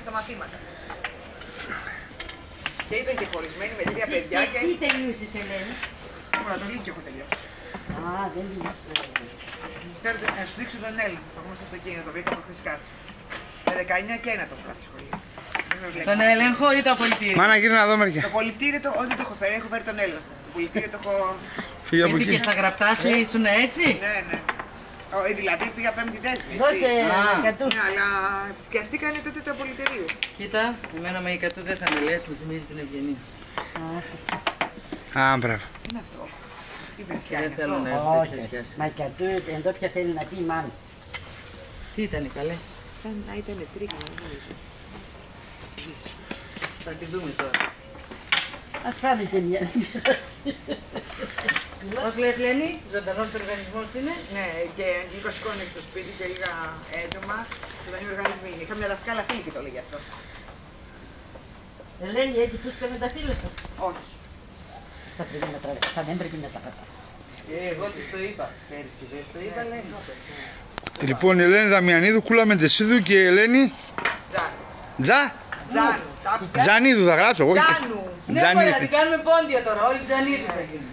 στα μαθήματα. Και ήταν και χωρισμένη με 3 παιδιά και... Τι τελείωσες, Ελένη? Μόνο το Λύκειο έχω τελειώσει. Α, δεν τελείωσε. Να σου δείξω τον Έλληνα, το γνωστό αυτοκίνητο, το βρήκα από χθες κάτω. Με 19 και 1 το πρώτο σχολείο. Τον έλεγχο ή το πολιτήριο? Μάνα, γύρω να δω μεριά. Το πολιτήριο όχι, το έχω φέρει, έχω φέρει τον έλεγχο. Το πολιτήριο το έχω... Φύγε από Γιατί εκεί. και στα γραπτά σου ήσουν έτσι? Ναι, ναι. Δηλαδή πήγα 5η δέσμη. Δώσε κατού. Ναι, αλλά πιαστήκανε τότε το πολιτήριο. Κοίτα, εμένα με η κατού δεν θα με λες, μου θυμίζει την Ευγενία. Α, μπράβο. Τι είναι αυτό? Τι βρεσιά Δεν είναι θέλω αυτό? να έχω τέτοια Όχι, σχέση. μα κατού εδώ πια θέλει να πει μάλλον. Τι ήταν καλέ? Σαν να ήταν τρίκα, δεν νομίζω. Θα τη δούμε τώρα. Ας φάμε και μια. Πώς λες Λένη, ζωντανός οργανισμός είναι? Ναι, και λίγο σηκώνει στο σπίτι και λίγα έντομα. Ζωντανοί οργανισμοί είναι. Είχα μια δασκάλα φίλη και το λέγει αυτό. Ελένη, έτσι που είστε με τα φίλια σας. Όχι. Θα δεν πρέπει να τα πατάς. Εγώ της το είπα πέρυσι, δεν το είπα Λένη? Λοιπόν, η Ελένη Δαμιανίδου, Κούλα Μεντεσίδου και η Ελένη Τζάνου. Τζα. Τζάνου. Τα άκουσα. Τζανίδου θα γράψω εγώ. Τζάνου. Ναι, μωρέ, να την κάνουμε πόντια τώρα, όλοι Τζανίδη θα γίνουν.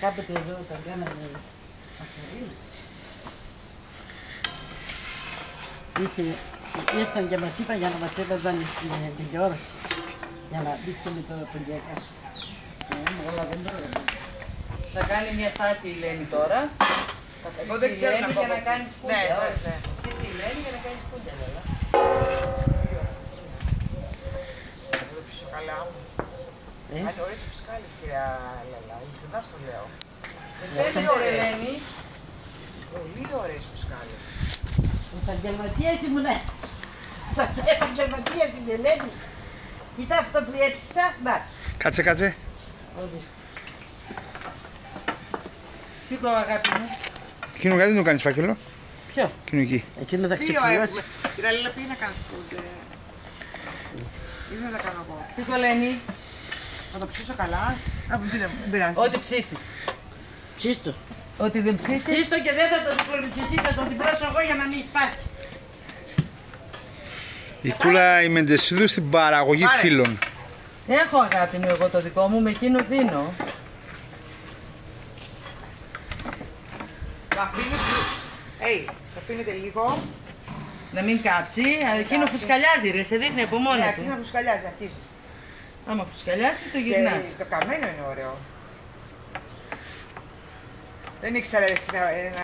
Κάποτε εδώ τα κάναμε αφαιρείς. Ήρθαν και μας είπαν για να μας έβαζαν στην τηλεόραση. Για να δείξουμε το πεντιακά σου. Όλα δεν τώρα. Θα κάνει μια στάση η Λένη τώρα. Εγώ δεν ξέρω να πω. για να κάνει σπούντια. Ναι, όχι. ναι. Εσύ η Λένη για να κάνει σπούντια, βέβαια. Εδώ πίσω καλά μου. Αν ωραίες φουσκάλες, κυρία Λέλα. Ειλικρινά στο λέω. Πέντε ωραία Λένη. Πολύ ωραίες φουσκάλες. Επαγγελματίας ήμουνα. Σαν επαγγελματίας είμαι, Ελένη. Κοίτα αυτό που έψησα, μπα. Κάτσε, κάτσε. Σήκω αγάπη μου. Εκείνο κάτι δεν το κάνεις φάκελο. Ποιο? Εκείνο εκεί. Εκείνο θα Δύο ξεκλειώσει. έχουμε. Κυρία Λέλα, πήγε να κάνεις πούντε. Τι δεν θα κάνω εγώ. Σήκω Λένη. Θα το ψήσω καλά. Α, δεν πειράζει. Ό,τι ψήσεις. Ψήστο. Ό,τι δεν ψήσεις. Ψήστο και δεν θα το διπλωμισίσει, θα το διπλώσω εγώ για να μην σπάσει. Η Κούλα η Μεντεσίδου στην παραγωγή Πάρε. φύλων. Έχω αγάπη μου εγώ το δικό μου, με εκείνο δίνω. Θα αφήνετε λίγο. Να μην κάψει, αλλά εκείνο φουσκαλιάζει ρε, σε δείχνει από μόνο Ναι, του. αρχίζει να φουσκαλιάζει, αρχίζει. Άμα φουσκαλιάσει το Και γυρνάς. το καμένο είναι ωραίο. Δεν ήξερα εσύ να